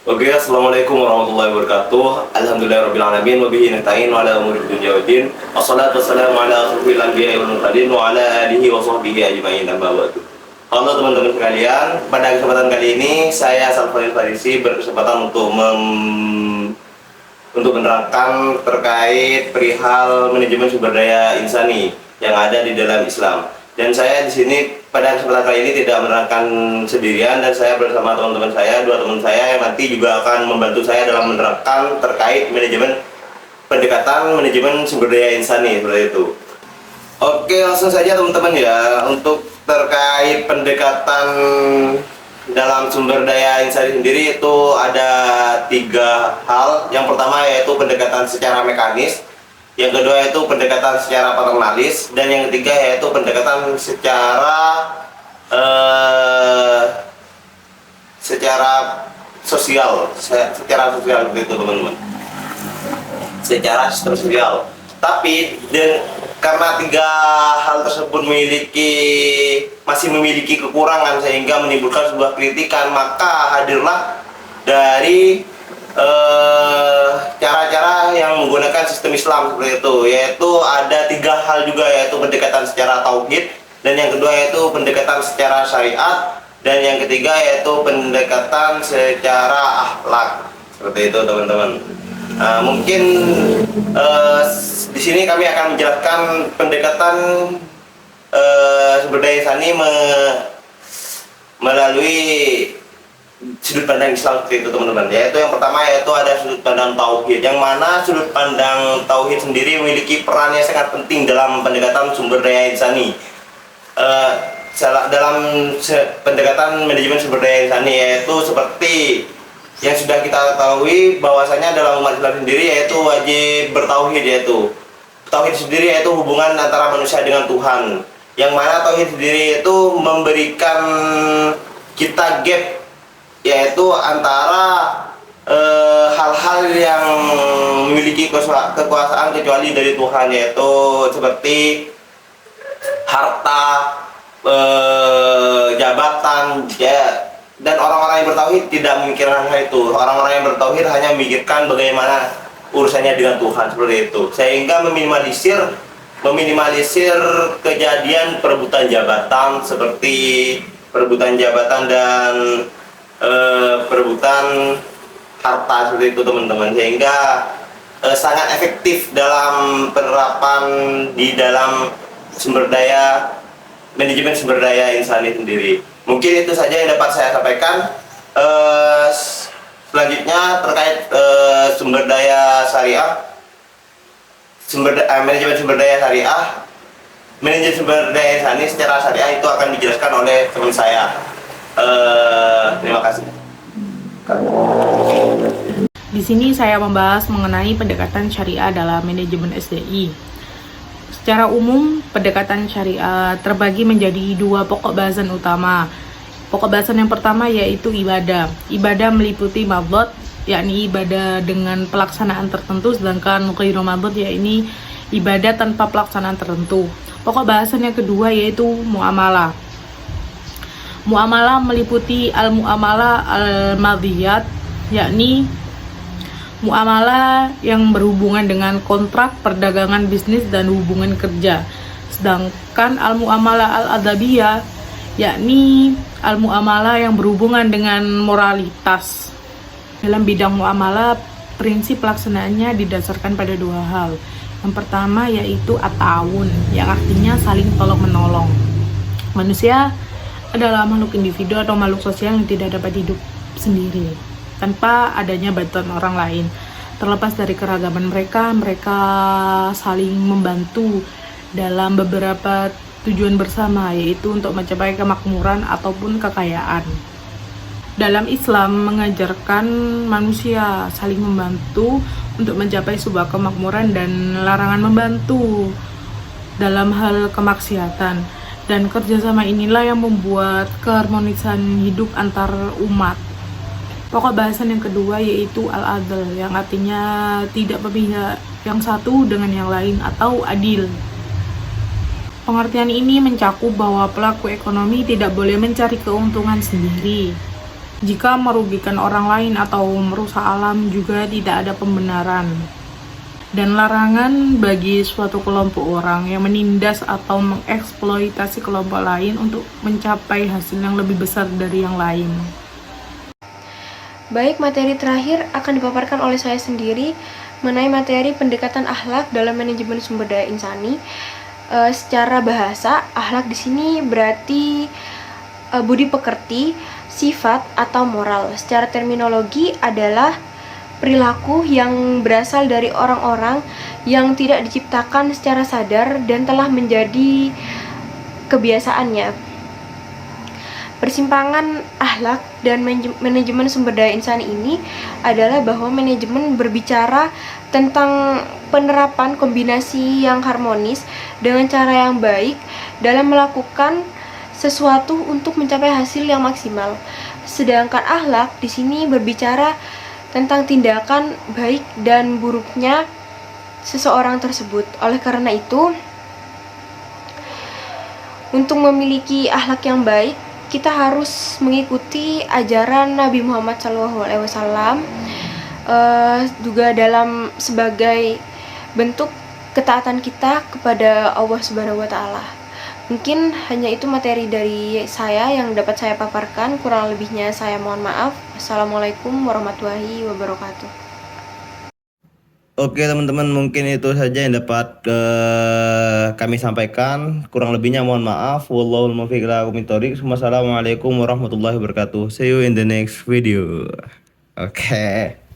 Oke, assalamualaikum warahmatullahi wabarakatuh. Alhamdulillahirobbilalamin. Wabihi nasta'in wa ala umuri dunya waddin. Wassalatu wassalamu ala asyrofil anbiya'i wal mursalin wa ala alihi wa sahbihi ajma'in. Amma ba'du. Halo teman-teman sekalian, pada kesempatan kali ini saya Salfadil Farisi berkesempatan untuk menerangkan terkait perihal manajemen sumber daya insani yang ada di dalam Islam. Dan saya di sini pada kesempatan kali ini tidak menerangkan sendirian, dan saya bersama teman-teman saya, dua teman saya yang nanti juga akan membantu saya dalam menerangkan terkait pendekatan manajemen sumber daya insani seperti itu. Oke, langsung saja teman-teman ya, untuk terkait pendekatan dalam sumber daya insani sendiri itu ada 3 hal. Yang pertama yaitu pendekatan secara mekanis, yang kedua yaitu pendekatan secara paternalistis, dan yang ketiga yaitu pendekatan secara sosial, begitu teman-teman, secara sosial. Tapi karena 3 hal tersebut masih memiliki kekurangan sehingga menimbulkan sebuah kritikan, maka hadirlah dari cara-cara yang menggunakan sistem Islam seperti itu, yaitu ada 3 hal juga, yaitu pendekatan secara tauhid, dan yang kedua yaitu pendekatan secara syariat, dan yang ketiga yaitu pendekatan secara akhlak seperti itu teman-teman. Mungkin di sini kami akan menjelaskan pendekatan sumber daya insani melalui sudut pandang Islam seperti itu teman-teman. Yaitu yang pertama yaitu ada sudut pandang tauhid, yang mana sudut pandang tauhid sendiri memiliki peran yang sangat penting dalam pendekatan sumber daya insani. Dalam pendekatan manajemen sumber daya insani, yaitu seperti yang sudah kita ketahui bahwasanya dalam umat Islam sendiri yaitu wajib bertauhid, yaitu tauhid sendiri yaitu hubungan antara manusia dengan Tuhan, yang mana tauhid sendiri itu memberikan kita gap, yaitu antara hal-hal yang memiliki kekuasaan kecuali dari Tuhan, yaitu seperti harta, jabatan, ya. Dan orang-orang yang bertauhid tidak memikirkan hal itu. Orang-orang yang bertauhid hanya memikirkan bagaimana urusannya dengan Tuhan seperti itu, sehingga meminimalisir kejadian perebutan jabatan, seperti perebutan jabatan dan perebutan harta seperti itu teman-teman, sehingga sangat efektif dalam penerapan di dalam manajemen sumber daya insani sendiri. Mungkin itu saja yang dapat saya sampaikan. Selanjutnya terkait sumber daya syariah, manajemen sumber daya syariah, manajemen sumber daya insani secara syariah itu akan dijelaskan oleh teman saya. Terima kasih. Di sini saya membahas mengenai pendekatan syariah dalam manajemen SDI. Secara umum, pendekatan syariah terbagi menjadi 2 pokok bahasan utama. Pokok bahasan yang pertama yaitu ibadah. Ibadah meliputi mabdot, yakni ibadah dengan pelaksanaan tertentu, sedangkan ghairu mabdot, yakni ibadah tanpa pelaksanaan tertentu. Pokok bahasan yang kedua yaitu muamalah. Muamalah meliputi al-muamalah al-madhiyat, yakni muamalah yang berhubungan dengan kontrak, perdagangan, bisnis, dan hubungan kerja. Sedangkan al-muamalah al-adabiyah, yakni al-muamalah yang berhubungan dengan moralitas. Dalam bidang muamalah, prinsip pelaksanaannya didasarkan pada 2 hal. Yang pertama yaitu at-ta'awun, yang artinya saling tolong-menolong. Manusia adalah makhluk individu atau makhluk sosial yang tidak dapat hidup sendiri tanpa adanya bantuan orang lain. Terlepas dari keragaman mereka saling membantu dalam beberapa tujuan bersama, yaitu untuk mencapai kemakmuran ataupun kekayaan. Dalam Islam mengajarkan manusia saling membantu untuk mencapai sebuah kemakmuran dan larangan membantu dalam hal kemaksiatan. Dan kerjasama inilah yang membuat keharmonisan hidup antar umat. Pokok bahasan yang kedua yaitu al-adl, yang artinya tidak berpihak yang satu dengan yang lain atau adil. Pengertian ini mencakup bahwa pelaku ekonomi tidak boleh mencari keuntungan sendiri, Jika merugikan orang lain atau merusak alam juga tidak ada pembenaran. Dan larangan bagi suatu kelompok orang yang menindas atau mengeksploitasi kelompok lain untuk mencapai hasil yang lebih besar dari yang lain. Baik, materi terakhir akan dipaparkan oleh saya sendiri mengenai materi pendekatan akhlak dalam manajemen sumber daya insani. Secara bahasa, akhlak di sini berarti budi pekerti, sifat atau moral. Secara terminologi adalah perilaku yang berasal dari orang-orang yang tidak diciptakan secara sadar dan telah menjadi kebiasaannya. Persimpangan akhlak dan manajemen sumber daya insani ini adalah bahwa manajemen berbicara tentang penerapan kombinasi yang harmonis dengan cara yang baik dalam melakukan sesuatu untuk mencapai hasil yang maksimal. Sedangkan akhlak di sini berbicara tentang tindakan baik dan buruknya seseorang tersebut. Oleh karena itu, untuk memiliki akhlak yang baik, kita harus mengikuti ajaran Nabi Muhammad SAW, juga dalam sebagai bentuk ketaatan kita kepada Allah Subhanahu wa Ta'ala. Mungkin hanya itu materi dari saya yang dapat saya paparkan. Kurang lebihnya saya mohon maaf. Assalamualaikum warahmatullahi wabarakatuh. Oke teman-teman, mungkin itu saja yang dapat kami sampaikan. Kurang lebihnya mohon maaf. Wallahul muwaffiq ila aqwamit thoriq. Wassalamualaikum warahmatullahi wabarakatuh. See you in the next video. Oke.